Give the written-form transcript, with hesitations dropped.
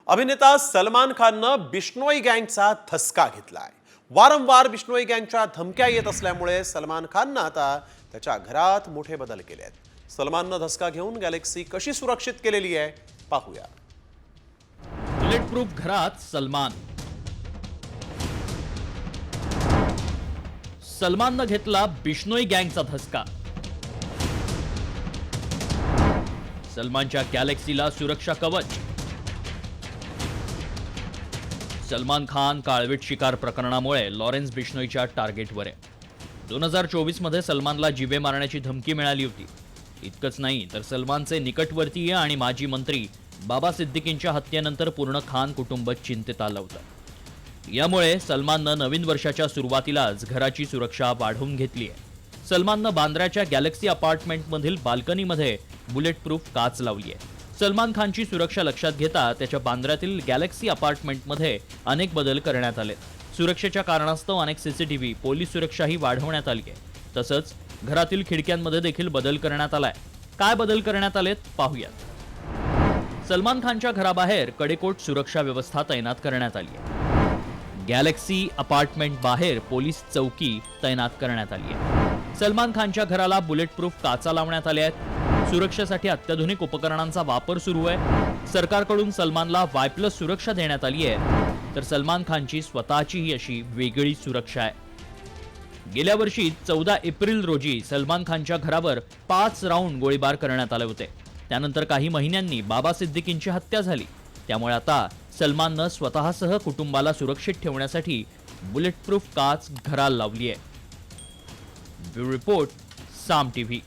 अभिनेता सलमान खाननं बिश्नोई गँगचा धसका घेतलाय। वारंवार बिश्नोई गँगच्या धमक्या येत असल्यामुळे सलमान खाननं आता त्याच्या घरात मोठे बदल केले आहेत। सलमाननं धसका घेऊन गॅलेक्सी कशी सुरक्षित केलेली आहे पाहूया। बुलेट प्रूफ घरात सलमाननं घेतला बिश्नोई गँगचा धसका। सलमानच्या गॅलेक्सीला सुरक्षा कवच। सलमान खान काळवीट शिकार प्रकरणामुळे लॉरेन्स बिश्नोईच्या टार्गेटवर आहे। 2024 मध्ये सलमानला जीवे मारण्याची धमकी मिळाली होती। इतकंच नाही तर सलमानचे निकटवर्तीय आणि माजी मंत्री बाबा सिद्दीकींच्या हत्येनंतर पूर्ण खान कुटुंब चिंतेत आलं होतं। यामुळे सलमाननं नवीन वर्षाच्या सुरुवातीलाच घराची सुरक्षा वाढवून घेतली आहे। सलमाननं बांद्र्याच्या गॅलेक्सी अपार्टमेंटमधील बाल्कनीमध्ये बुलेट प्रूफ काच लावली आहे। सलमान खानची सुरक्षा लक्षात घेता त्याच्या बांद्र्यातील गॅलेक्सी अपार्टमेंटमध्ये अनेक बदल करण्यात आले। सुरक्षेच्या कारणास्तव अनेक सीसीटीव्ही, पोलीस सुरक्षाही वाढवण्यात आली आहे। तसंच घरातील खिडक्यांमध्ये देखील बदल करण्यात आलाय। काय बदल करण्यात आलेत पाहूयात। सलमान खानच्या घराबाहेर कडेकोट सुरक्षा व्यवस्था तैनात करण्यात आली आहे। गॅलेक्सी अपार्टमेंट बाहेर पोलीस चौकी तैनात करण्यात आली आहे। सलमान खानच्या घराला बुलेट प्रूफ काचा लावण्यात आल्या आहेत। सुरक्षेसाठी अत्याधुनिक उपकरणांचा वापर सुरू आहे। सरकारकडून सलमानला वाय+ सुरक्षा देण्यात आली आहे, तर सलमान खानची स्वतःचीही अशी वेगळी सुरक्षा आहे। गेल्या वर्षी 14 एप्रिल रोजी सलमान खानच्या घरावर 5 राऊंड गोळीबार करण्यात आले होते। त्यानंतर काही महिन्यांनी बाबा सिद्दीकींची हत्या झाली। त्यामुळे आता सलमाननं स्वतःसह कुटुंबाला सुरक्षित ठेवण्यासाठी बुलेट प्रूफ काच घराला लावली आहे। ब्युरो रिपोर्ट, साम टीव्ही।